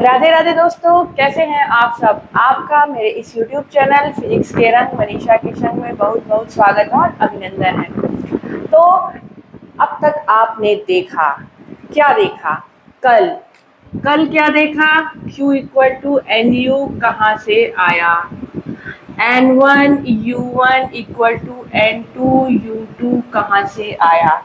राधे राधे दोस्तों, कैसे हैं आप सब। आपका मेरे इस YouTube चैनल फिजिक्स के रंग मनीषा के संग में बहुत बहुत स्वागत और अभिनंदन है। तो अब तक आपने देखा, क्या देखा? कल कल क्या देखा? Q equal to n u कहाँ से आया, N1 U1 equal to N2 U2 कहाँ से आया।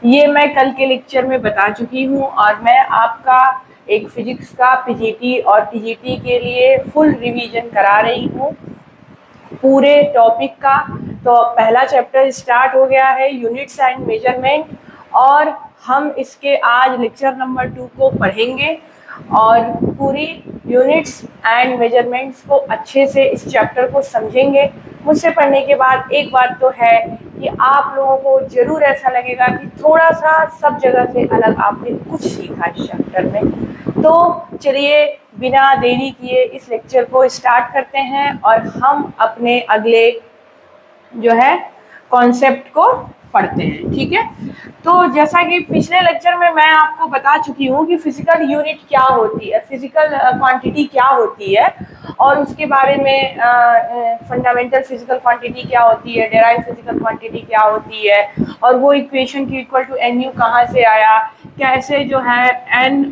ये मैं कल के लेक्चर में बता चुकी हूँ और मैं आपका एक फिजिक्स का पीजीटी और टीजीटी के लिए फुल रिवीजन करा रही हूँ पूरे टॉपिक का। तो पहला चैप्टर स्टार्ट हो गया है, यूनिट्स एंड मेजरमेंट, और हम इसके आज लेक्चर नंबर 2 को पढ़ेंगे और पूरी यूनिट्स एंड मेजरमेंट्स को अच्छे से इस चैप्टर को समझेंगे। मुझसे पढ़ने के बाद एक बात तो है कि आप लोगों को जरूर ऐसा लगेगा कि थोड़ा सा सब जगह से अलग आपने कुछ सीखा इस चैप्टर में। तो चलिए बिना देरी किए इस लेक्चर को स्टार्ट करते हैं और हम अपने अगले जो है कॉन्सेप्ट को पढ़ते हैं। ठीक है, तो जैसा कि पिछले लेक्चर में मैं आपको बता चुकी हूँ कि फिजिकल यूनिट क्या होती है, फिजिकल क्वांटिटी क्या होती है और उसके बारे में फंडामेंटल फिजिकल क्वांटिटी क्या होती है, डेराइव फिजिकल क्वांटिटी क्या होती है, और वो इक्वेशन की इक्वल टू एन यू कहाँ से आया, कैसे जो है एन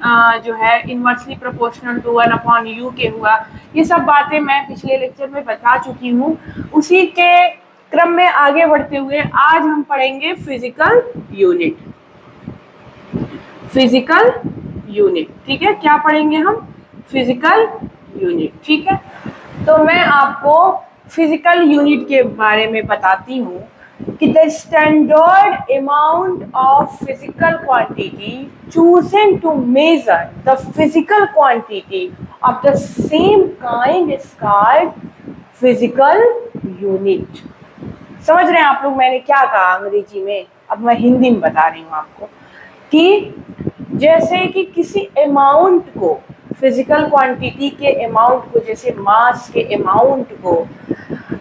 जो है इनवर्सली प्रोपोर्शनल टू 1/u के हुआ। ये सब बातें मैं पिछले लेक्चर में बता चुकी हूँ। उसी के क्रम में आगे बढ़ते हुए आज हम पढ़ेंगे फिजिकल यूनिट। फिजिकल यूनिट, ठीक है, क्या पढ़ेंगे हम? Physical unit. ठीक है, तो मैं आपको फिजिकल यूनिट के बारे में बताती हूँ कि the standard amount of physical quantity chosen to measure the physical quantity of the same kind is called physical unit। समझ रहे हैं आप लोग मैंने क्या कहा अंग्रेजी में? अब मैं हिंदी में बता रही हूँ आपको कि जैसे कि किसी अमाउंट को, फिजिकल क्वांटिटी के अमाउंट को, जैसे मास के अमाउंट को,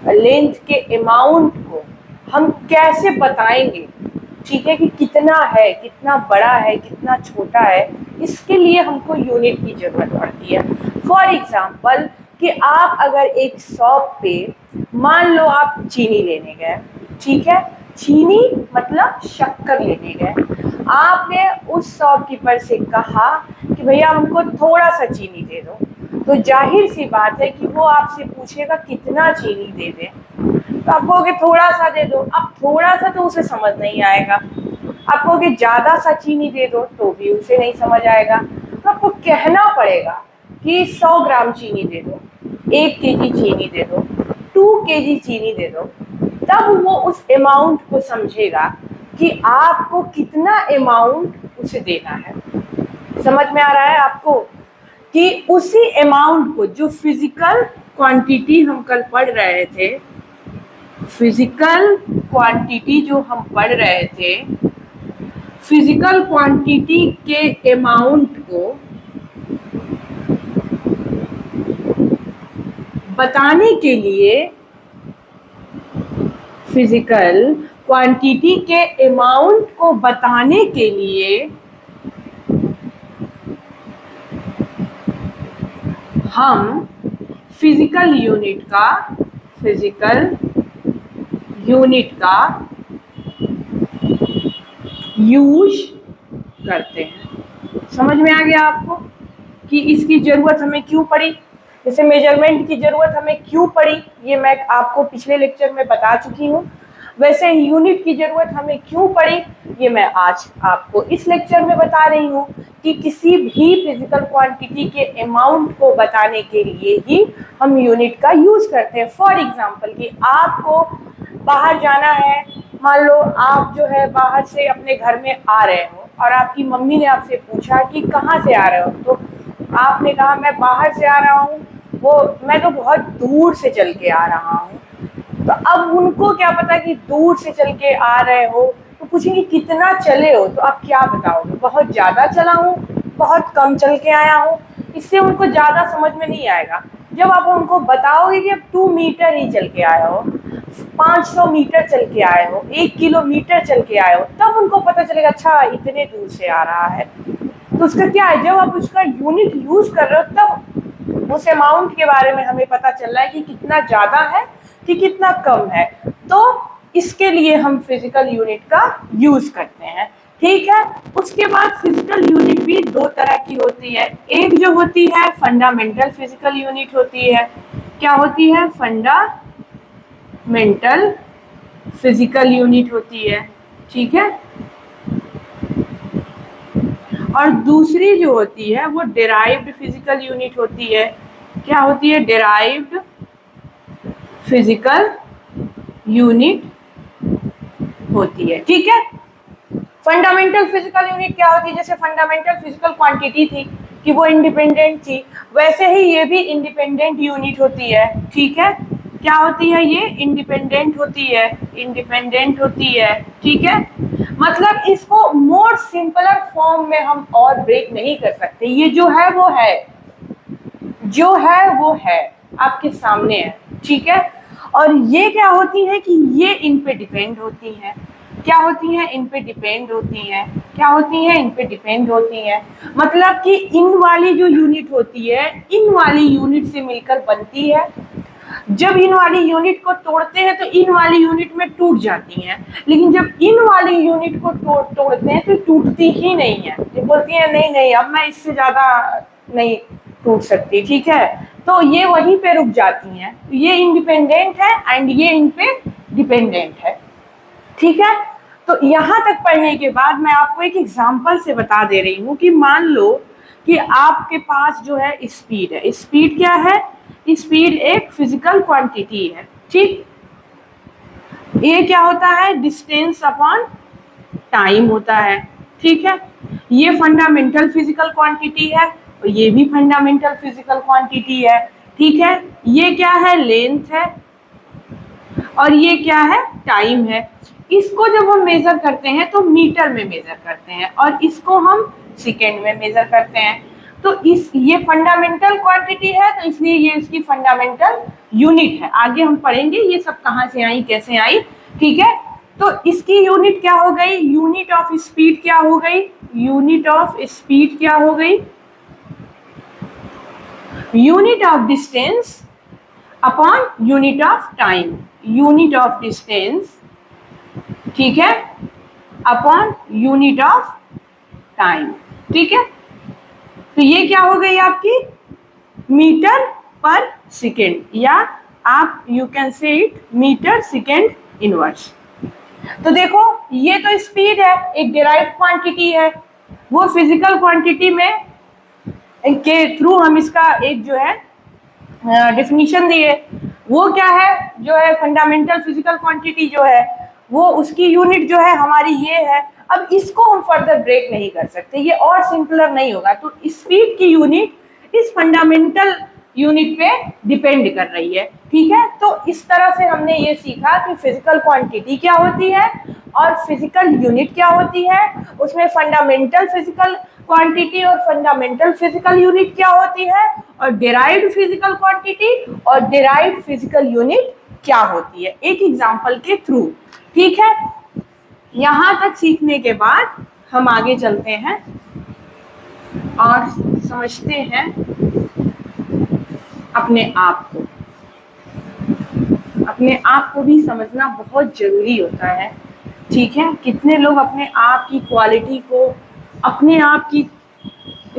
लेंथ के अमाउंट को हम कैसे बताएंगे, ठीक है, कि कितना है, कितना बड़ा है, कितना छोटा है, इसके लिए हमको यूनिट की जरूरत पड़ती है। फॉर एग्जाम्पल कि आप अगर एक शॉप पे मान लो आप चीनी लेने गए, ठीक है, चीनी मतलब शक्कर लेने गए, आपने उस शॉपकीपर से कहा कि भैया हमको थोड़ा सा चीनी दे दो, तो जाहिर सी बात है कि वो आपसे पूछेगा कितना चीनी दे दें, तो आप कहोगे थोड़ा सा दे दो। अब थोड़ा सा तो उसे समझ नहीं आएगा, आप कहोगे ज्यादा सा चीनी दे दो तो भी उसे नहीं समझ आएगा। तो आपको कहना पड़ेगा कि 100 ग्राम चीनी दे दो, 1 केजी चीनी दे दो, 2 केजी चीनी दे दो, तब वो उस अमाउंट को समझेगा कि आपको कितना अमाउंट उसे देना है। समझ में आ रहा है आपको कि उसी अमाउंट को, जो फिजिकल क्वांटिटी हम कल पढ़ रहे थे, फिजिकल क्वांटिटी जो हम पढ़ रहे थे, फिजिकल क्वांटिटी के अमाउंट को बताने के लिए, फिजिकल क्वांटिटी के अमाउंट को बताने के लिए हम फिजिकल यूनिट का यूज करते हैं। समझ में आ गया आपको कि इसकी जरूरत हमें क्यों पड़ी? जैसे मेजरमेंट की जरूरत हमें क्यों पड़ी, ये मैं आपको पिछले लेक्चर में बता चुकी हूँ। वैसे यूनिट की जरूरत हमें क्यों पड़ी, ये मैं आज आपको इस लेक्चर में बता रही हूँ कि किसी भी फिजिकल क्वांटिटी के अमाउंट को बताने के लिए ही हम यूनिट का यूज करते हैं। फॉर एग्जाम्पल कि आपको बाहर जाना है, मान लो आप जो है बाहर से अपने घर में आ रहे हो और आपकी मम्मी ने आपसे पूछा कि कहाँ से आ रहे हो, तो आपने कहा मैं बाहर से आ रहा हूँ, वो मैं तो बहुत दूर से चल के आ रहा हूँ। तो अब उनको क्या पता कि दूर से चल के आ रहे हो, तो पूछेंगे कितना चले हो, तो आप क्या बताओगे? बहुत ज़्यादा चला हूँ, बहुत कम चल के आया हूँ। इससे उनको ज़्यादा समझ में नहीं आएगा। जब आप उनको बताओगे कि अब 2 मीटर ही चल के आए हो, 500 मीटर चल के आए हो, 1 किलोमीटर चल के आए हो, तब उनको पता चलेगा अच्छा इतने दूर से आ रहा है। तो उसका क्या है, जब आप उसका यूनिट यूज कर रहे हो तब उस अमाउंट के बारे में हमें पता चल रहा है कि कितना ज्यादा है कि कितना कम है। तो इसके लिए हम फिजिकल यूनिट का यूज करते हैं, ठीक है। उसके बाद फिजिकल यूनिट भी दो तरह की होती है। एक जो होती है फंडामेंटल फिजिकल यूनिट होती है। क्या होती है? फंडामेंटल फिजिकल यूनिट होती है, ठीक है। और दूसरी जो होती है वो डिराइव्ड फिजिकल यूनिट होती है। क्या होती है? डिराइव्ड फिजिकल यूनिट होती है, ठीक है। फंडामेंटल फिजिकल यूनिट क्या होती है? जैसे फंडामेंटल फिजिकल क्वांटिटी थी कि वो इंडिपेंडेंट थी, वैसे ही ये भी इंडिपेंडेंट यूनिट होती है, ठीक है। क्या होती है? ये इंडिपेंडेंट होती है, इंडिपेंडेंट होती है, ठीक है। मतलब इसको मोर सिंपलर फॉर्म में हम और ब्रेक नहीं कर सकते। ये जो है वो है, जो है वो है, आपके सामने है, ठीक है। और ये क्या होती है कि ये इन पे डिपेंड होती है। क्या होती है? इन पे डिपेंड होती है। क्या होती है? इन पे डिपेंड होती है। मतलब कि इन वाली जो यूनिट होती है इन वाली यूनिट से मिलकर बनती है। जब इन वाली यूनिट को तोड़ते हैं तो इन वाली यूनिट में टूट जाती हैं, लेकिन जब इन वाली यूनिट को तोड़ते हैं तो टूटती ही नहीं है। ये बोलती है नहीं नहीं अब मैं इससे ज्यादा नहीं टूट सकती, ठीक है। तो ये वहीं पे रुक जाती हैं। ये इंडिपेंडेंट है एंड ये इन पे डिपेंडेंट है, ठीक है। तो यहाँ तक पढ़ने के बाद मैं आपको एक एग्जाम्पल से बता दे रही हूँ कि मान लो कि आपके पास जो है स्पीड है। स्पीड क्या है? स्पीड एक फिजिकल क्वांटिटी है, ठीक। ये क्या होता है? डिस्टेंस अपॉन टाइम होता है, ठीक है। ये फंडामेंटल फिजिकल क्वांटिटी है और ये भी फंडामेंटल फिजिकल क्वांटिटी है, ठीक है। ये क्या है? लेंथ है और ये क्या है? टाइम है। इसको जब हम मेजर करते हैं तो मीटर में मेजर करते हैं और इसको हम सेकेंड में मेजर करते हैं। तो ये फंडामेंटल क्वांटिटी है तो इसलिए ये इसकी फंडामेंटल यूनिट है। आगे हम पढ़ेंगे ये सब कहाँ से आई, कैसे आई, ठीक है। तो इसकी यूनिट क्या हो गई? यूनिट ऑफ स्पीड क्या हो गई? यूनिट ऑफ स्पीड क्या हो गई? Unit of distance upon unit of time. Unit of distance, ठीक है, अपॉन यूनिट ऑफ टाइम, ठीक है। तो ये क्या हो गई आपकी? मीटर पर सेकेंड, या आप you can say it metre second inverse. तो देखो ये तो स्पीड है, एक डिराइव्ड क्वांटिटी है। वो फिजिकल क्वांटिटी में के थ्रू हम इसका एक जो है डेफिनेशन दिए। वो क्या है? जो है फंडामेंटल फिजिकल क्वांटिटी जो है वो उसकी यूनिट जो है हमारी ये है। अब इसको हम फर्दर ब्रेक नहीं कर सकते, ये और सिंपलर नहीं होगा। तो स्पीड की यूनिट इस फंडामेंटल यूनिट पे डिपेंड कर रही है, ठीक है। तो इस तरह से हमने ये सीखा कि फिजिकल क्वांटिटी क्या होती है और फिजिकल यूनिट क्या होती है, उसमें फंडामेंटल फिजिकल क्वांटिटी और फंडामेंटल फिजिकल यूनिट क्या होती है, और डिराइव्ड फिजिकल क्वांटिटी और डिराइव्ड फिजिकल यूनिट क्या होती है, एक एग्जांपल के थ्रू, ठीक है। यहाँ तक सीखने के बाद हम आगे चलते हैं और समझते हैं अपने आप को। अपने आप को भी समझना बहुत जरूरी होता है, ठीक है। कितने लोग अपने आप की क्वालिटी को, अपने आप की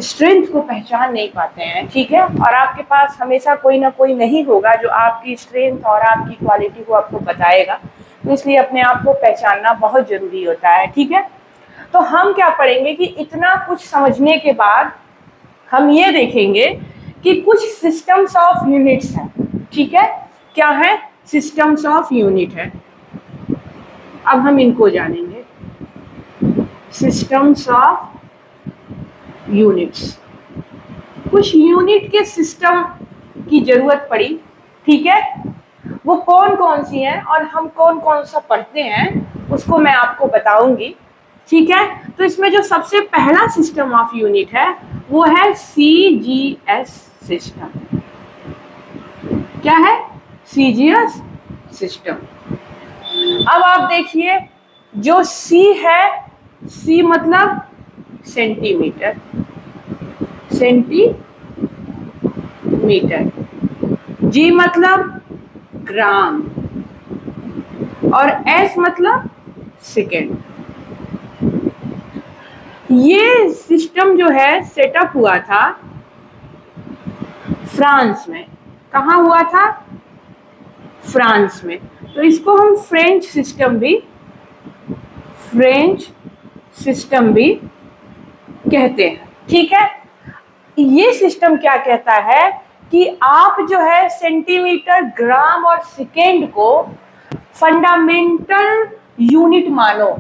स्ट्रेंथ को पहचान नहीं पाते हैं, ठीक है। और आपके पास हमेशा कोई ना कोई नहीं होगा जो आपकी स्ट्रेंथ और आपकी क्वालिटी को आपको बताएगा। तो इसलिए अपने आप को पहचानना बहुत जरूरी होता है, ठीक है। तो हम क्या पढ़ेंगे कि इतना कुछ समझने के बाद हम ये देखेंगे कि कुछ सिस्टम्स ऑफ यूनिट्स हैं, ठीक है। क्या है? सिस्टम्स ऑफ यूनिट है। अब हम इनको जानेंगे, सिस्टम्स ऑफ यूनिट्स। कुछ यूनिट के सिस्टम की जरूरत पड़ी, ठीक है। वो कौन कौन सी हैं और हम कौन कौन सा पढ़ते हैं उसको मैं आपको बताऊंगी, ठीक है। तो इसमें जो सबसे पहला सिस्टम ऑफ यूनिट है वो है CGS सिस्टम। क्या है? CGS system. अब आप देखिए जो C है, C मतलब सेंटीमीटर, सेंटीमीटर, जी मतलब ग्राम और एस मतलब सेकेंड। ये सिस्टम जो है सेटअप हुआ था फ्रांस में। कहाँ हुआ था? फ्रांस में। तो इसको हम फ्रेंच सिस्टम भी कहते हैं। ठीक है, ये सिस्टम क्या कहता है कि आप जो है सेंटीमीटर, ग्राम और सेकेंड को फंडामेंटल यूनिट मानो।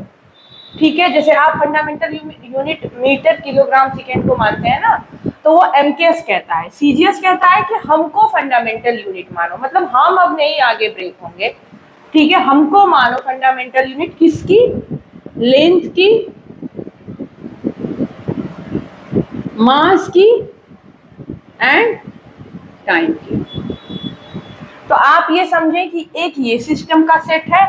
ठीक है, जैसे आप fundamental unit metre, kilogram, second को मानते हैं ना, तो वो एमकेएस कहता है। सीजीएस कहता है कि हमको फंडामेंटल यूनिट मानो, मतलब हम अब नहीं आगे ब्रेक होंगे। ठीक है, हमको मानो फंडामेंटल यूनिट किसकी? लेंथ की, मास की एंड टाइम की। तो आप ये समझें कि एक ये सिस्टम का सेट है,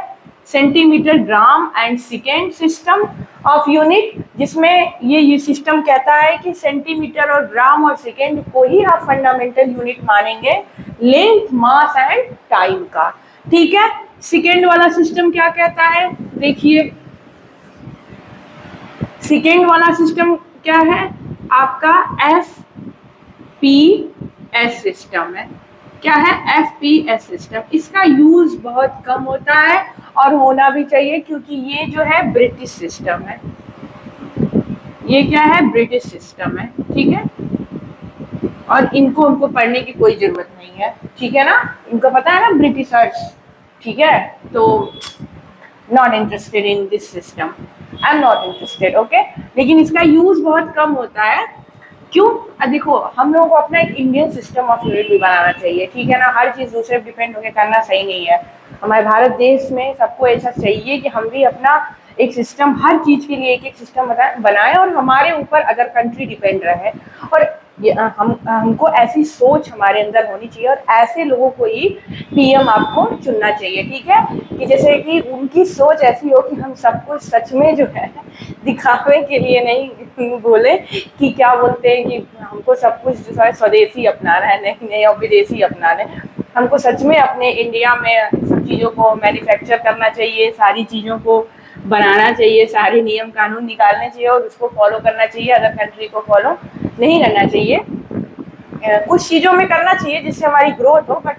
centimetre, gram and second system of unit, जिसमें ये सिस्टम कहता है कि सेंटीमीटर और ग्राम और सेकेंड को ही आप फंडामेंटल यूनिट मानेंगे, लेंथ, मास एंड टाइम का। ठीक है, सेकेंड वाला सिस्टम क्या कहता है? देखिए, सेकेंड वाला सिस्टम क्या है आपका? एफपीएस सिस्टम है। क्या है? FPS system. इसका यूज बहुत कम होता है और होना भी चाहिए, क्योंकि ये जो है ब्रिटिश सिस्टम है। ये क्या है? ब्रिटिश सिस्टम है। ठीक है, और इनको हमको पढ़ने की कोई जरूरत नहीं है। ठीक है ना, इनको पता है ना ब्रिटिशर्स। ठीक है, तो not interested in this system, I am not interested. Okay, लेकिन इसका यूज बहुत कम होता है। क्यों? देखो, हम लोगों को अपना एक इंडियन सिस्टम ऑफ यूनिट भी बनाना चाहिए। ठीक है ना, हर चीज दूसरे पर डिपेंड होकर करना सही नहीं है। हमारे भारत देश में सबको ऐसा चाहिए कि हम भी अपना एक सिस्टम, हर चीज के लिए एक एक सिस्टम बनाए और हमारे ऊपर अदर कंट्री डिपेंड रहे। और हमको ऐसी सोच हमारे अंदर होनी चाहिए और ऐसे लोगों को ही पीएम आपको चुनना चाहिए। ठीक है, कि जैसे कि उनकी सोच ऐसी हो कि हम सब कुछ सच में जो है दिखावे के लिए नहीं बोले कि क्या बोलते हैं कि हमको सब कुछ जो है स्वदेशी अपनाना है, नहीं और विदेशी अपनाना है। हमको सच में अपने इंडिया में सब चीज़ों को मैन्युफैक्चर करना चाहिए, सारी चीज़ों को बनाना चाहिए, सारे नियम कानून निकालने चाहिए और उसको फॉलो करना चाहिए। अदर कंट्री को फॉलो नहीं करना चाहिए। कुछ चीज़ों में करना चाहिए जिससे हमारी ग्रोथ हो, बट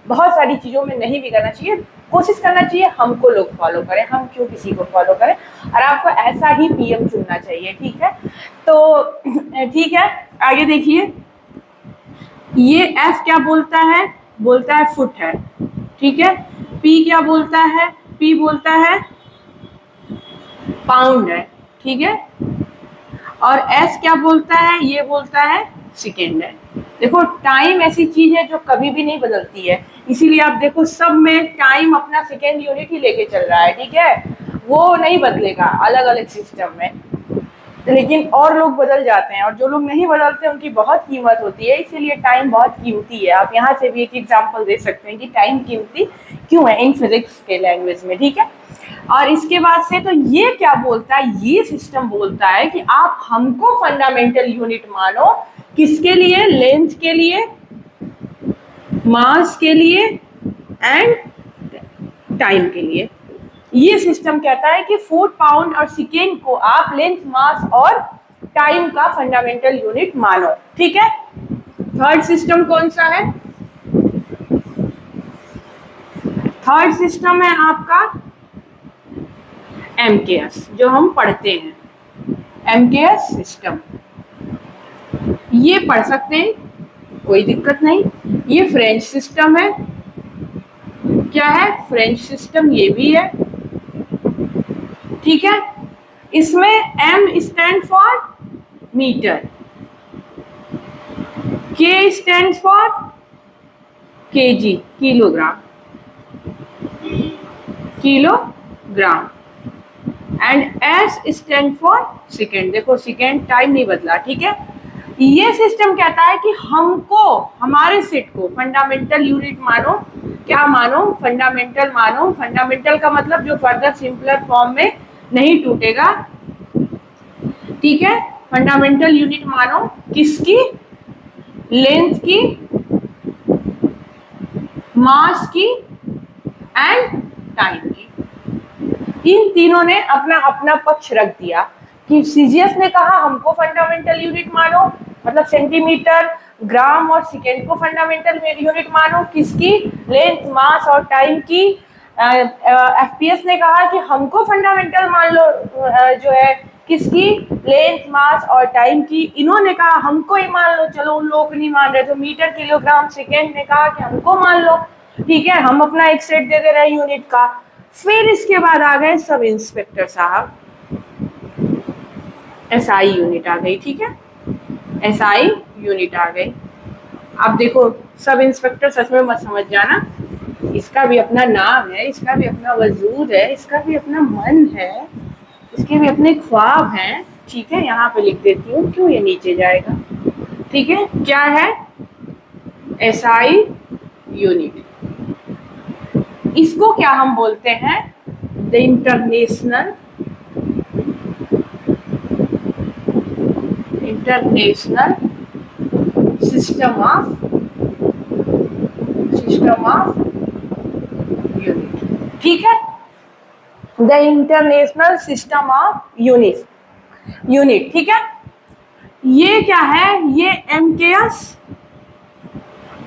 बहुत सारी चीज़ों में नहीं भी करना चाहिए। कोशिश करना चाहिए हमको लोग फॉलो करें, हम क्यों किसी को फॉलो करें, और आपको ऐसा ही पीएम चुनना चाहिए। ठीक है, तो ठीक है, आगे देखिए, ये एफ क्या बोलता है? बोलता है फुट है। ठीक है, पी क्या बोलता है? पी बोलता है पाउंड है। ठीक है, और एस क्या बोलता है? ये बोलता है सेकेंड है। देखो, टाइम ऐसी चीज है जो कभी भी नहीं बदलती है, इसीलिए आप देखो सब में टाइम अपना सेकेंड यूनिट ही लेके चल रहा है। ठीक है, वो नहीं बदलेगा अलग अलग सिस्टम में, लेकिन और लोग बदल जाते हैं, और जो लोग नहीं बदलते उनकी बहुत कीमत होती है। इसीलिए टाइम बहुत कीमती है। आप यहाँ से भी एक एग्जांपल दे सकते हैं कि टाइम कीमती क्यों है इन फिजिक्स के लैंग्वेज में। ठीक है, और इसके बाद से तो ये क्या बोलता है? ये सिस्टम बोलता है कि आप हमको फंडामेंटल यूनिट मानो, किसके लिए? लेंथ के लिए, मास के लिए एंड टाइम के लिए। ये सिस्टम कहता है कि फुट, पाउंड और सेकेंड को आप लेंथ, मास और टाइम का फंडामेंटल यूनिट मानो। ठीक है, थर्ड सिस्टम कौन सा है? थर्ड सिस्टम है आपका एमकेएस, जो हम पढ़ते हैं, एमकेएस सिस्टम। ये पढ़ सकते हैं, कोई दिक्कत नहीं। ये फ्रेंच सिस्टम है। क्या है? फ्रेंच सिस्टम, ये भी है। ठीक है, इसमें एम स्टैंड फॉर मीटर, के stand for KG, kilogram, kilogram, and S stand for second. देखो, सेकेंड टाइम नहीं बदला। ठीक है, ये सिस्टम कहता है कि हमको, हमारे सेट को फंडामेंटल यूनिट मानो। क्या मानो? फंडामेंटल मानो। फंडामेंटल का मतलब जो फर्दर सिंपलर फॉर्म में नहीं टूटेगा। ठीक है, फंडामेंटल यूनिट मानो किसकी? लेंथ की, मास की एंड टाइम की। इन तीनों ने अपना अपना पक्ष रख दिया कि सीजीएस ने कहा हमको फंडामेंटल यूनिट मानो, मतलब सेंटीमीटर, ग्राम और सेकेंड को फंडामेंटल यूनिट मानो किसकी? लेंथ, मास और टाइम की। एफपीएस ने कहा कि हमको फंडामेंटल मान लो जो है किसकी? लेंथ, मास और टाइम की। इन्होंने कहा हमको ही मान लो, चलो उन लोगों को नहीं मान रहे तो मीटर, किलोग्राम, सेकेंड ने कहा कि हमको मान लो, ठीक है, हम अपना एक सेट दे दे रहे हैं यूनिट का। फिर इसके बाद आ गए सब इंस्पेक्टर साहब, एसआई यूनिट आ गई, ठीक है, एसआई यूनिट आ गई। अब देखो सब इंस्पेक्टर सच में मत समझ जाना, इसका भी अपना नाम है, इसका भी अपना वजूद है, इसका भी अपना मन है, इसके भी अपने ख्वाब हैं, ठीक है। यहाँ पे लिख देती हूँ, क्यों ये नीचे जाएगा, ठीक है। क्या है? SI unit. इसको क्या हम बोलते हैं? The international system of unit, ठीक है। The international system of unit, ठीक है। ये क्या है? ये एमकेएस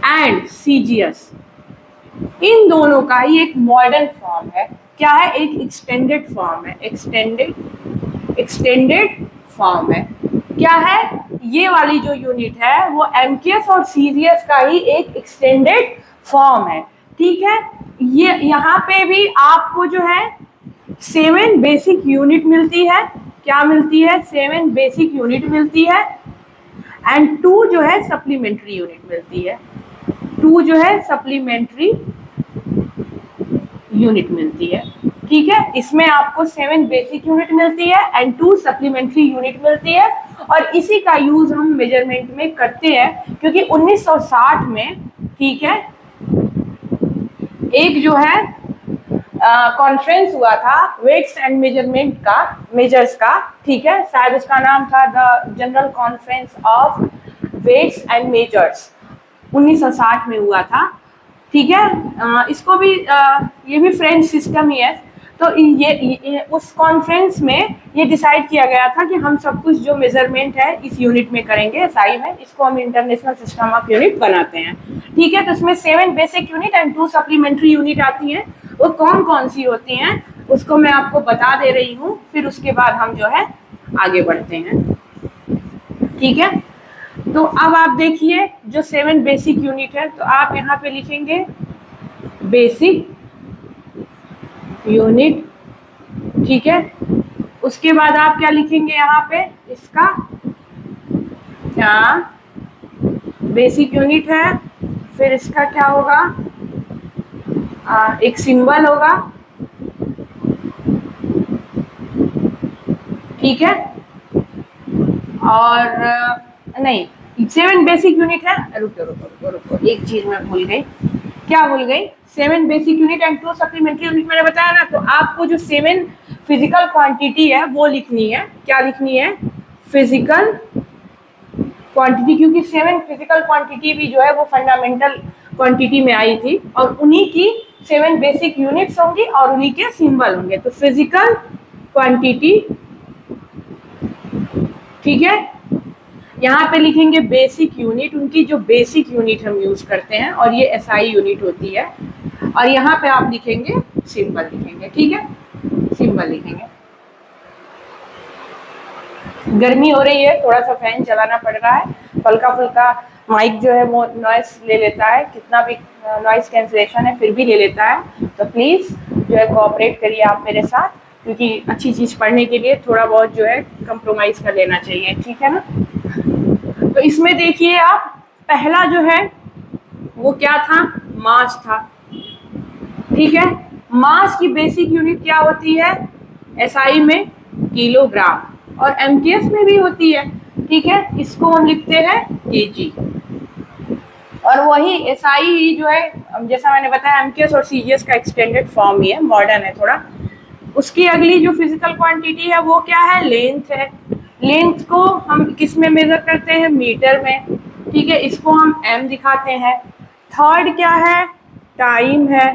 एंड सीजीएस, इन दोनों का ही एक मॉडर्न फॉर्म है। क्या है? एक एक्सटेंडेड फॉर्म है, एक्सटेंडेड फॉर्म है। क्या है? ये वाली जो यूनिट है वो एमकेएस और सीजीएस का ही एक एक्सटेंडेड फॉर्म है, ठीक है। ये यहाँ पे भी आपको जो है 7 बेसिक यूनिट मिलती है। क्या मिलती है? 7 बेसिक यूनिट मिलती है एंड 2 जो है सप्लीमेंट्री यूनिट मिलती है। 2 जो है सप्लीमेंट्री यूनिट मिलती है, ठीक है। इसमें आपको 7 बेसिक यूनिट मिलती है एंड 2 सप्लीमेंट्री यूनिट मिलती है। और इसी का यूज हम मेजरमेंट में करते हैं, क्योंकि 1960 में, ठीक है, एक जो है कॉन्फ्रेंस हुआ था वेट्स एंड मेजर्स का, ठीक है। शायद उसका नाम था the general conference of weights and measures, 1960 में हुआ था, ठीक है। इसको भी ये भी फ्रेंच सिस्टम ही है। तो ये उस कॉन्फ्रेंस में ये डिसाइड किया गया था कि हम सब कुछ जो मेजरमेंट है इस यूनिट में करेंगे, एसआई में, इसको हम इंटरनेशनल सिस्टम ऑफ यूनिट बनाते हैं, ठीक है। तो इसमें 7 basic unit and 2 supplementary unit आती हैं। वो कौन कौन सी होती हैं उसको मैं आपको बता दे रही हूँ, फिर उसके बाद हम जो है आगे बढ़ते हैं, ठीक है। तो अब आप देखिए जो 7 बेसिक यूनिट है, तो आप यहाँ पे लिखेंगे बेसिक यूनिट, ठीक है। उसके बाद आप क्या लिखेंगे यहाँ पे? इसका क्या बेसिक यूनिट है, फिर इसका क्या होगा? एक सिंबल होगा, ठीक है। और नहीं, 7 बेसिक यूनिट है, रुको, एक चीज मैं भूल गई। क्या भूल गई? 7 basic unit and 2 supplementary unit मैंने बताया ना। तो आपको जो 7 फिजिकल क्वांटिटी है वो लिखनी है। क्या लिखनी है? फिजिकल क्वांटिटी, क्योंकि 7 फिजिकल क्वांटिटी भी जो है वो फंडामेंटल क्वांटिटी में आई थी, और उन्हीं की 7 बेसिक यूनिट्स होंगी और उन्हीं के सिंबल होंगे। तो फिजिकल क्वांटिटी, ठीक है। यहाँ पे लिखेंगे बेसिक यूनिट, उनकी जो बेसिक यूनिट हम यूज करते हैं, और ये एसआई यूनिट होती है। और यहाँ पे आप लिखेंगे सिंबल लिखेंगे, ठीक है, सिंबल लिखेंगे। गर्मी हो रही है, थोड़ा सा फैन चलाना पड़ रहा है, हल्का फुल्का माइक जो है वो नॉइस ले लेता है, कितना भी नॉइस कैंसलेशन है फिर भी ले लेता है। तो प्लीज़ जो है कोऑपरेट करिए आप मेरे साथ, क्योंकि अच्छी चीज़ पढ़ने के लिए थोड़ा बहुत जो है कंप्रोमाइज़ कर लेना चाहिए, ठीक है ना। तो इसमें देखिए आप, पहला जो है वो क्या था? मास था, ठीक है। मास की बेसिक यूनिट क्या होती है? एसआई में किलोग्राम, और एमकेएस में भी होती है, ठीक है। इसको हम लिखते हैं केजी। और वही एसआई जो है, जैसा मैंने बताया, एमकेएस और सीजीएस का एक्सटेंडेड फॉर्म ही है, मॉडर्न है थोड़ा। उसकी अगली जो फिजिकल क्वांटिटी है वो क्या है? लेंथ है। लेंथ को हम किस में मेजर करते हैं? मीटर में, ठीक है, इसको हम एम दिखाते हैं। थर्ड क्या है? टाइम है,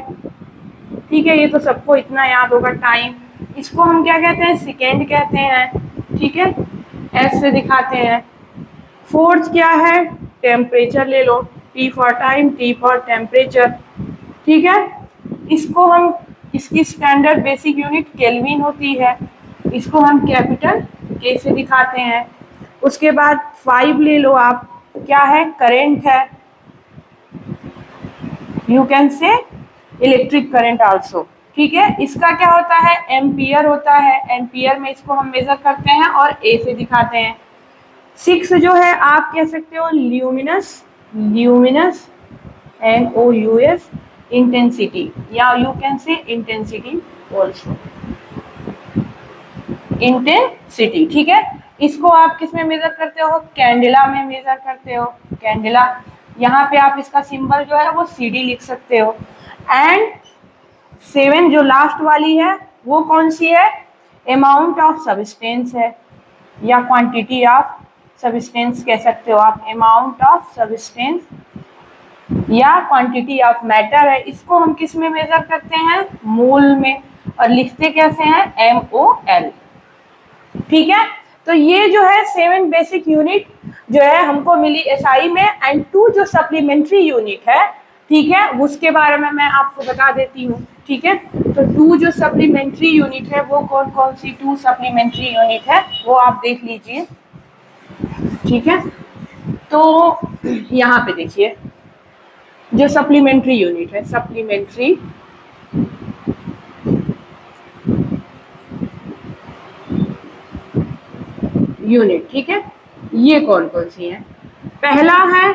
ठीक है, ये तो सबको इतना याद होगा टाइम। इसको हम क्या कहते हैं? सेकेंड कहते हैं, ठीक है, एस से दिखाते हैं। फोर्थ क्या है? टेम्परेचर ले लो, T for time, T for temperature, ठीक है। इसको हम, इसकी स्टैंडर्ड बेसिक यूनिट केल्विन होती है, इसको हम कैपिटल के से दिखाते हैं। उसके बाद 5 ले लो आप, क्या है? करंट है, यू कैन से इलेक्ट्रिक करंट आल्सो, ठीक है। इसका क्या होता है? एम्पियर होता है, एम्पियर में इसको हम मेजर करते हैं और ए से दिखाते हैं। 6 जो है आप कह सकते हो ल्यूमिनस, ल्यूमिनस NOUS इंटेंसिटी, या यू कैन से इंटेंसिटी ऑल्सो, इंटेंसिटी, ठीक है। इसको आप किस में मेजर करते हो? कैंडेला में मेजर करते हो, कैंडेला। यहाँ पे आप इसका सिंबल जो है वो CD लिख सकते हो। एंड 7 जो लास्ट वाली है वो कौन सी है? अमाउंट ऑफ सब्सटेंस है, या क्वांटिटी ऑफ सब्सटेंस कह सकते हो आप, अमाउंट ऑफ सब्सटेंस या क्वांटिटी ऑफ मैटर है। इसको हम किस में मेजर करते हैं? मोल में, और लिखते कैसे हैं? MOL, ठीक है। तो ये जो है 7 बेसिक यूनिट जो है हमको मिली SI में, एंड 2 जो सप्लीमेंट्री यूनिट है, ठीक है, उसके बारे में मैं आपको बता देती हूँ, ठीक है। तो 2 जो सप्लीमेंट्री यूनिट है वो कौन कौन सी 2 सप्लीमेंट्री यूनिट है वो आप देख लीजिए, ठीक है। तो यहाँ पे देखिए जो सप्लीमेंट्री यूनिट है, सप्लीमेंट्री यूनिट, ठीक है, ये कौन कौन सी है? पहला है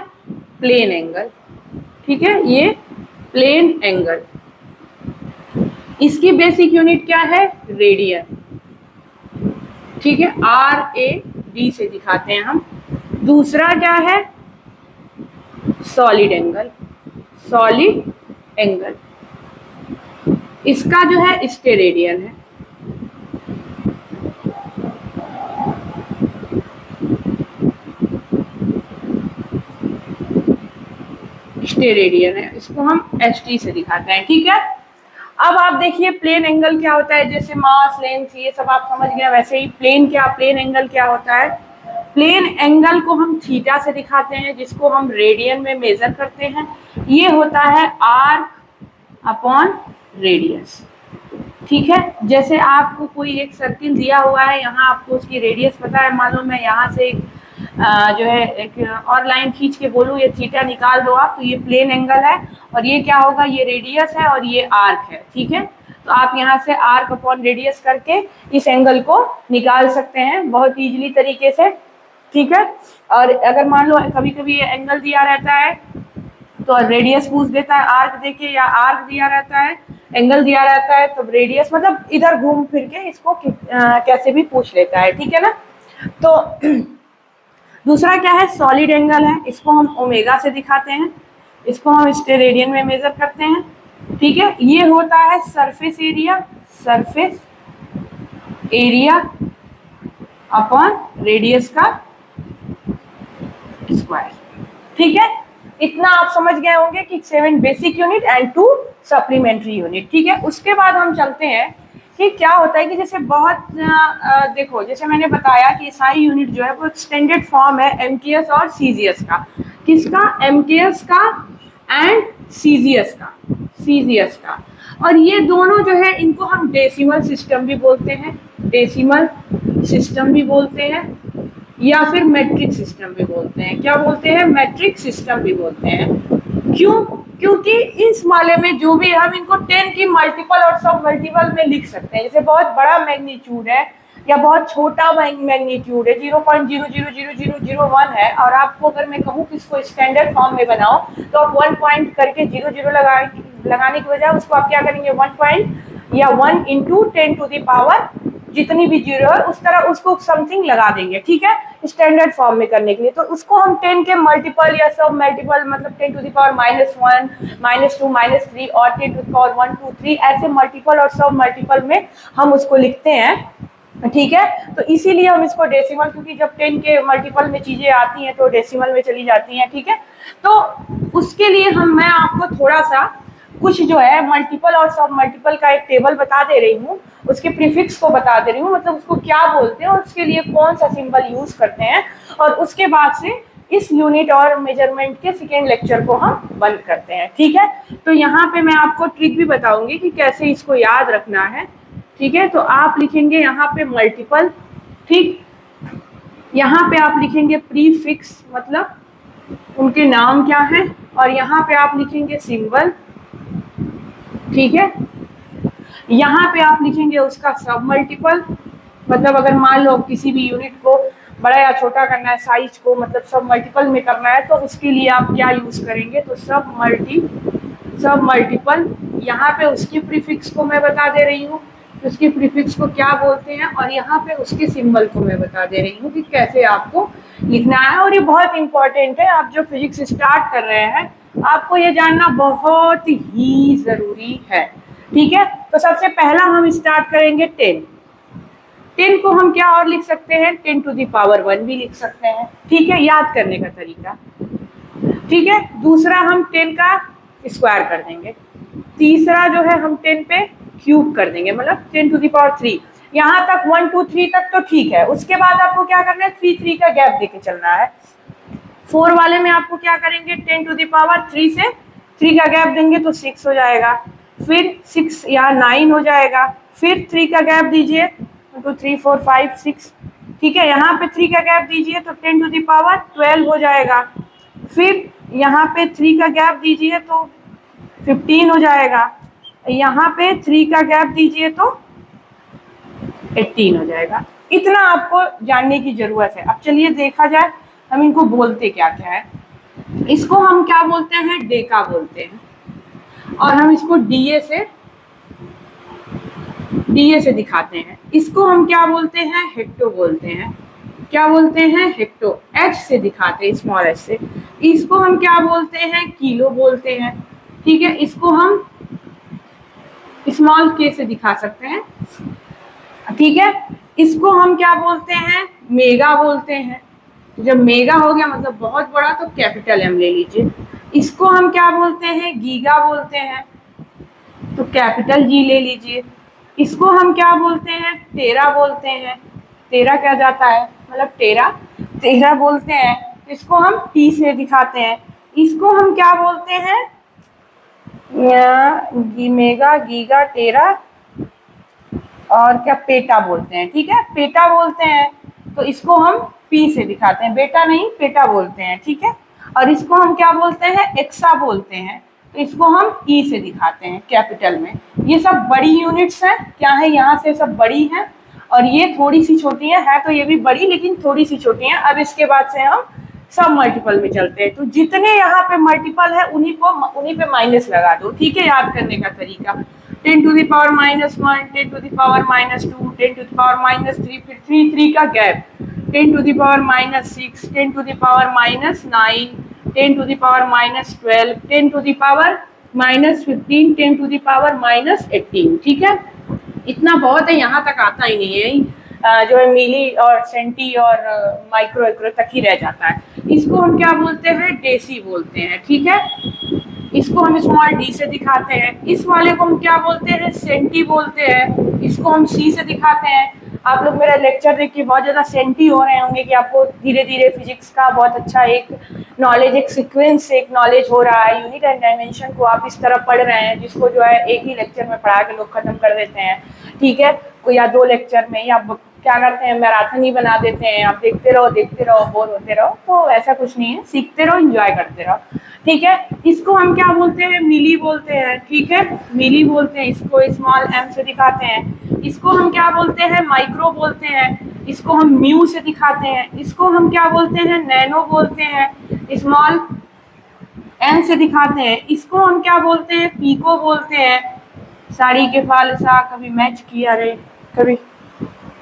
प्लेन एंगल, ठीक है, ये प्लेन एंगल, इसकी बेसिक यूनिट क्या है? रेडियन, ठीक है, RAD से दिखाते हैं हम। दूसरा क्या है? सॉलिड एंगल, सॉलिड एंगल, इसका जो है स्टेरेडियन है, स्टेरेडियन है, इसको हम ST से दिखाते हैं, ठीक है। अब आप देखिए प्लेन एंगल क्या होता है, जैसे मास, लेंथ, ये सब आप समझ गए, वैसे ही प्लेन एंगल क्या होता है? प्लेन एंगल को हम थीटा से दिखाते हैं, जिसको हम रेडियन में मेजर करते हैं। ये होता है आर्क अपॉन रेडियस, ठीक है। जैसे आपको कोई एक सर्किल दिया हुआ है, यहाँ आपको उसकी रेडियस पता है, मान लो मैं यहाँ से जो है एक और लाइन खींच के बोलूँ ये थीटा निकाल दो आप, तो ये प्लेन एंगल है, और ये क्या होगा? ये रेडियस है और ये आर्क है, ठीक है। तो आप यहाँ से आर्क अपॉन रेडियस करके इस एंगल को निकाल सकते हैं बहुत इजीली तरीके से, ठीक है। और अगर मान लो कभी कभी ये एंगल दिया रहता है तो रेडियस पूछ देता है आर्क देके, या आर्क दिया रहता है, एंगल दिया रहता है, तो रेडियस, मतलब इधर घूम फिर के इसको कैसे भी पूछ लेता है, ठीक है ना। तो दूसरा क्या है? सॉलिड एंगल है, इसको हम ओमेगा से दिखाते हैं, इसको हम स्टेरेडियन में मेजर करते हैं, ठीक है। ये होता है surface area, surface area upon radius का स्क्वायर, ठीक है। इतना आप समझ गए होंगे कि 7 basic unit and 2 supplementary unit, ठीक है। उसके बाद हम चलते हैं कि क्या होता है कि जैसे बहुत देखो, जैसे मैंने बताया कि SI यूनिट जो है वो स्टैंडर्ड फॉर्म है MKS और CGS का। किसका? MKS का एंड CGS का, CGS का। और ये दोनों जो है इनको हम डेसिमल सिस्टम भी बोलते हैं, डेसिमल सिस्टम भी बोलते हैं, या फिर मैट्रिक सिस्टम भी बोलते हैं। क्या बोलते हैं? मैट्रिक सिस्टम भी बोलते हैं। क्यों? क्योंकि इस वाले में जो भी हम इनको 10 की मल्टीपल और सब मल्टीपल में लिख सकते हैं। जैसे बहुत बड़ा मैग्नीट्यूड है या बहुत छोटा मैग्नीट्यूड है, 0.000001 है, और आपको अगर मैं कहूँ कि इसको स्टैंडर्ड फॉर्म में बनाओ, तो आप 1 पॉइंट करके 00 लगाने की बजाय उसको आप क्या करेंगे? 1 पॉइंट या 1 इंटू 10 टू द पावर जितनी भी जीरो है उस तरह उसको समथिंग लगा देंगे, ठीक है, स्टैंडर्ड फॉर्म में करने के लिए। तो उसको हम 10 के मल्टीपल या सब मल्टीपल, मतलब 10 टू द पावर -1, -2, -3 और 10 टू द पावर 1, 2, 3 ऐसे मल्टीपल और सब मल्टीपल में हम उसको लिखते हैं, ठीक है। तो इसीलिए हम इसको डेसिमल, क्योंकि जब 10 के मल्टीपल में चीजें आती हैं तो डेसिमल में चली जाती हैं। ठीक है, तो उसके लिए मैं आपको थोड़ा सा कुछ जो है मल्टीपल और सब मल्टीपल का एक टेबल बता दे रही हूँ, उसके प्रीफिक्स को बता दे रही हूँ, मतलब उसको क्या बोलते हैं और उसके लिए कौन सा सिंबल यूज करते हैं, और उसके बाद से इस यूनिट और मेजरमेंट के सेकेंड लेक्चर को हम बंद करते हैं। ठीक है, तो यहाँ पे मैं आपको ट्रिक भी बताऊंगी कि कैसे इसको याद रखना है। ठीक है, तो आप लिखेंगे यहाँ पे मल्टीपल, ठीक, यहाँ पे आप लिखेंगे प्रीफिक्स, मतलब उनके नाम क्या है, और यहाँ पे आप लिखेंगे सिंबल। ठीक है, यहाँ पे आप लिखेंगे उसका सब मल्टीपल, मतलब अगर मान लो किसी भी यूनिट को बड़ा या छोटा करना है, साइज को मतलब सब मल्टीपल में करना है, तो उसके लिए आप क्या यूज करेंगे, तो सब मल्टीपल। यहाँ पे उसकी प्रीफिक्स को मैं बता दे रही हूँ, उसकी प्रीफिक्स को क्या बोलते हैं, और यहाँ पे उसके सिंबल को मैं बता दे रही हूँ कि कैसे आपको लिखना है। और ये बहुत इंपॉर्टेंट है, आप जो फिजिक्स स्टार्ट कर रहे हैं आपको ये जानना बहुत ही जरूरी है। ठीक है, तो सबसे पहला हम स्टार्ट करेंगे 10। 10 को हम क्या और लिख सकते हैं, 10 टू द पावर 1 भी लिख सकते हैं। ठीक है, याद करने का तरीका। ठीक है, दूसरा हम 10 का स्क्वायर कर देंगे, तीसरा जो है हम 10 पे क्यूब कर देंगे, मतलब 10 टू द पावर 3। यहाँ तक 1 2 3 तक तो ठीक है, उसके बाद आपको क्या करना है, 3 3 का गैप देके चलना है। 4 वाले में आपको क्या करेंगे, 10 टू द पावर 3 से 3 का गैप देंगे तो 6 हो जाएगा, फिर 6 यहाँ 9 हो जाएगा, फिर 3 का गैप दीजिए, 2 3 4 5 6। ठीक है, यहाँ पे 3 का गैप दीजिए तो 10 टू द पावर 12 हो जाएगा, फिर यहाँ पे 3 का गैप दीजिए तो 15 हो जाएगा, यहाँ पे 3 का गैप दीजिए तो 18 हो जाएगा। इतना आपको जानने की जरूरत है। अब चलिए देखा जाए हम इनको बोलते क्या क्या है। इसको हम क्या बोलते हैं, डेका बोलते हैं, और हम इसको डीए से दिखाते हैं। इसको हम क्या बोलते हैं, हेक्टो बोलते हैं। क्या बोलते हैं, हेक्टो, एच से दिखाते हैं, स्मॉल एच से। इसको हम क्या बोलते हैं, किलो बोलते हैं। ठीक है, इसको हम स्मॉल के से दिखा सकते हैं। ठीक है, इसको हम क्या बोलते हैं, मेगा बोलते हैं। जब मेगा हो गया मतलब बहुत बड़ा, तो कैपिटल एम ले लीजिए। इसको हम क्या बोलते हैं, गीगा बोलते हैं, तो कैपिटल जी ले लीजिए। इसको हम क्या बोलते हैं, टेरा बोलते हैं। टेरा क्या जाता है, मतलब टेरा बोलते हैं। इसको हम टी से दिखाते हैं। इसको हम क्या बोलते हैं, मेगा, गीगा, टेरा और क्या पेटा बोलते हैं। ठीक है, पेटा बोलते हैं, तो इसको हम पी से दिखाते हैं, बेटा नहीं पेटा बोलते हैं। ठीक है, और इसको हम क्या बोलते हैं, एक्सा बोलते हैं, तो इसको हम ई से दिखाते हैं, कैपिटल में। ये सब बड़ी यूनिट्स हैं, क्या है, यहाँ से सब बड़ी हैं, और ये थोड़ी सी छोटी है तो ये भी बड़ी लेकिन थोड़ी सी छोटी है। अब इसके बाद से हम सब मल्टीपल में चलते हैं, तो जितने यहाँ पे मल्टीपल है उन्हीं पे माइनस लगा दो। ठीक है, याद करने का तरीका, 10 to the power -1, 10 to the power -2, 10 to the power -3, फिर 3 3 का गैप, 10 to the power -6, 10 to the power -9, 10 to the power -12, 10 to the power -15, 10 to the power -18। ठीक है, इतना बहुत है, यहाँ तक आता ही नहीं है, जो है मिली और सेंटी और माइक्रो एक्रो तक ही रह जाता है। इसको हम क्या बोलते हैं, डेसी बोलते हैं। ठीक है, इसको हम स्मॉल डी से दिखाते हैं। इस वाले को हम क्या बोलते हैं, सेंटी बोलते हैं। इसको हम सी से दिखाते हैं। आप लोग मेरा लेक्चर देख के बहुत ज़्यादा सेंटी हो रहे होंगे कि आपको धीरे धीरे फिजिक्स का बहुत अच्छा एक नॉलेज, एक सीक्वेंस से एक नॉलेज हो रहा है। यूनिट एंड डायमेंशन को आप इस तरह पढ़ रहे हैं जिसको जो है एक ही लेक्चर में पढ़ा के लोग खत्म कर देते हैं। ठीक है, कोई या 2 लेक्चर में, या क्या करते हैं, मैराथन ही बना देते हैं, आप देखते रहो बोर होते रहो। तो ऐसा कुछ नहीं है, सीखते रहो, एंजॉय करते रहो। ठीक है, इसको हम क्या बोलते हैं, मिली बोलते हैं। ठीक है, मिली बोलते हैं, इसको स्मॉल एम से दिखाते हैं। इसको हम क्या बोलते हैं, माइक्रो बोलते हैं। इसको हम म्यू से दिखाते हैं। इसको हम क्या बोलते हैं, नैनो बोलते हैं, स्मॉल एन से दिखाते हैं। इसको हम क्या बोलते हैं, पीको बोलते हैं। साड़ी के फाल सा कभी मैच किया रे कभी,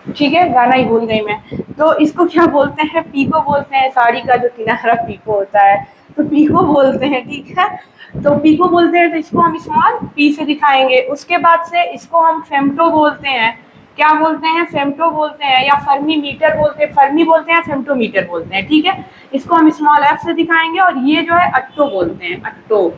ठीक है, गाना ही भूल गई मैं। तो इसको क्या बोलते हैं, पीको बोलते हैं। साड़ी का जो किनारा पीको होता है तो पीको बोलते हैं। ठीक है, तो पीको बोलते हैं, तो इसको हम स्मॉल पी से दिखाएंगे। उसके बाद से इसको हम फेम्टो बोलते हैं। क्या बोलते हैं, फेम्टो बोलते हैं या फर्मी मीटर बोलते हैं, फर्मी बोलते हैं, फेम्टोमीटर बोलते हैं, ठीक है। इसको हम स्मॉल एफ से दिखाएंगे और ये जो है अट्टो बोलते हैं, अट्टो,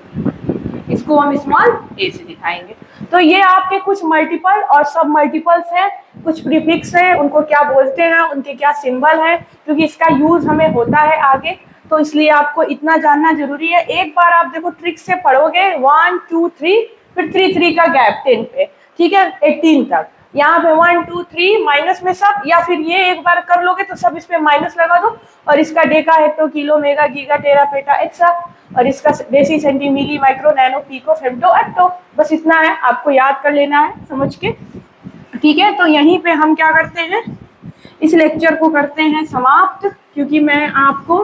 इसको हम स्मॉल ए से दिखाएंगे। तो ये आपके कुछ मल्टीपल और सब मल्टीपल्स हैं, कुछ प्रीफिक्स हैं, उनको क्या बोलते हैं, उनके क्या सिंबल हैं, क्योंकि इसका यूज हमें होता है आगे, तो इसलिए आपको इतना जानना जरूरी है। एक बार आप देखो ट्रिक से पढ़ोगे 1 2 3, फिर 3 3 का गैप 10 पे, ठीक है, 18 तक, यहाँ पे 1 2 3 माइनस में सब, या फिर ये एक बार कर लोगे तो सब इस पे माइनस लगा दो, और इसका deca hecto kilo mega giga tera peta exa, और इसका deci centi milli micro nano pico femto atto, बस इतना है, आपको याद कर लेना है समझ के, ठीक है। तो यहीं पे हम क्या करते हैं, इस लेक्चर को करते हैं समाप्त, क्योंकि मैं आपको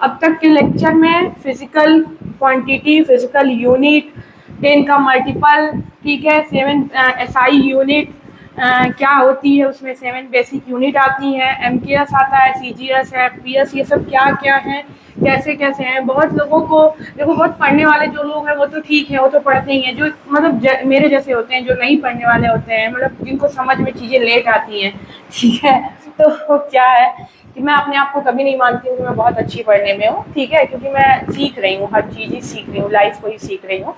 अब तक के लेक्चर में फिजिकल क्वांटिटी, फिजिकल यूनिट, 10 का मल्टीपल, ठीक है, 7 एसआई यूनिट क्या होती है, उसमें 7 बेसिक यूनिट आती हैं, एमकेएस आता है, सीजीएस है, एफपीएस, ये सब क्या क्या है, कैसे कैसे हैं। बहुत लोगों को देखो, बहुत पढ़ने वाले जो लोग हैं वो तो ठीक है, वो तो पढ़ते ही हैं, जो मतलब मेरे जैसे होते हैं, जो नहीं पढ़ने वाले होते हैं, मतलब जिनको समझ में चीज़ें लेट आती हैं, ठीक है। तो क्या है कि मैं अपने आप को कभी नहीं मानती हूँ कि मैं बहुत अच्छी पढ़ने में हूँ, ठीक है, क्योंकि मैं सीख रही हूँ, हर चीज़ ही सीख रही हूँ, लाइफ को ही सीख रही हूँ।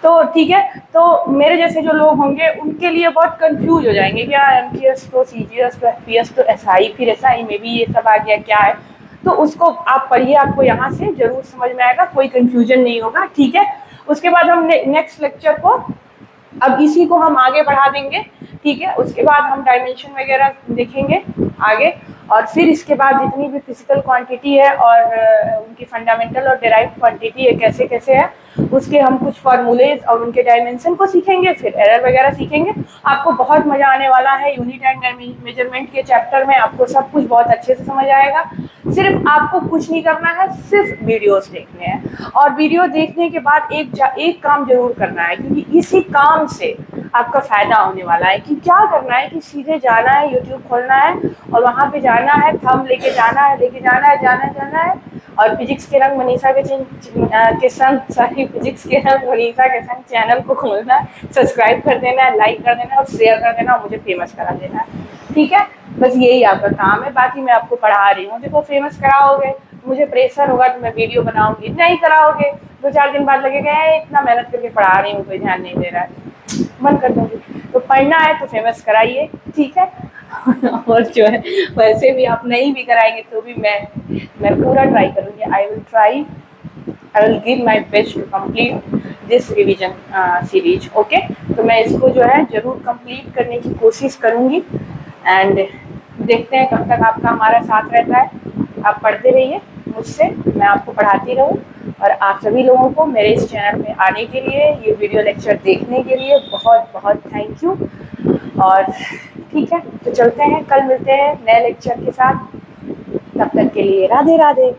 तो ठीक है, तो मेरे जैसे जो लोग होंगे उनके लिए बहुत कंफ्यूज हो जाएंगे, क्या एमकेएस तो सीजीएस तो एफपीएस तो एसआई, फिर एसआई में भी ये सब आ गया, क्या है। तो उसको आप पढ़िए, आपको यहाँ से जरूर समझ में आएगा, कोई कंफ्यूजन नहीं होगा, ठीक है। उसके बाद हम नेक्स्ट लेक्चर को, अब इसी को हम आगे बढ़ा देंगे, ठीक है। उसके बाद हम डायमेंशन वगैरह देखेंगे आगे, और फिर इसके बाद जितनी भी फिजिकल क्वांटिटी है और उनकी फंडामेंटल और डेराइव क्वांटिटी है, कैसे कैसे है, उसके हम कुछ फार्मूलेज और उनके डायमेंशन को सीखेंगे, फिर एरर वगैरह सीखेंगे। आपको बहुत मजा आने वाला है, यूनिट एंड मेजरमेंट के चैप्टर में आपको सब कुछ बहुत अच्छे से समझ आएगा। सिर्फ आपको कुछ नहीं करना है, सिर्फ वीडियोस देखने हैं, और वीडियो देखने के बाद एक काम जरूर करना है, क्योंकि इसी काम से आपका फायदा होने वाला है। कि क्या करना है कि सीधे जाना है, यूट्यूब खोलना है और वहाँ पे जाना है, थंब लेके जाना है, और फिजिक्स के रंग मनीषा के संग चैनल को खोलना है, सब्सक्राइब कर देना है, लाइक कर देना है और शेयर कर देना, और मुझे फेमस करा देना है, ठीक है। बस यही आपका काम है, बाकी मैं आपको पढ़ा रही हूँ। देखो, फेमस कराओगे, मुझे प्रेशर होगा तो मैं वीडियो बनाऊंगी, नहीं कराओगे 2-4 दिन बाद लगेगा इतना मेहनत करके पढ़ा रही हूँ, कोई ध्यान नहीं दे रहा है, मन कर दूंगी। तो पढ़ना है तो फेमस कराइए, ठीक है। और जो है, वैसे भी आप नहीं भी कराएंगे तो भी मैं पूरा ट्राई करूँगी, I will give my best to complete this revision series, okay. तो मैं इसको जो है जरूर कंप्लीट करने की कोशिश करूँगी, एंड देखते हैं कब तक आपका हमारा साथ रहता है। आप पढ़ते रहिए मुझसे, मैं आपको पढ़ाती रहूँ, और आप सभी लोगों को मेरे इस चैनल में आने के लिए, ये वीडियो लेक्चर देखने के लिए बहुत बहुत थैंक यू। और ठीक है, तो चलते हैं, कल मिलते हैं नए लेक्चर के साथ, तब तक के लिए राधे राधे।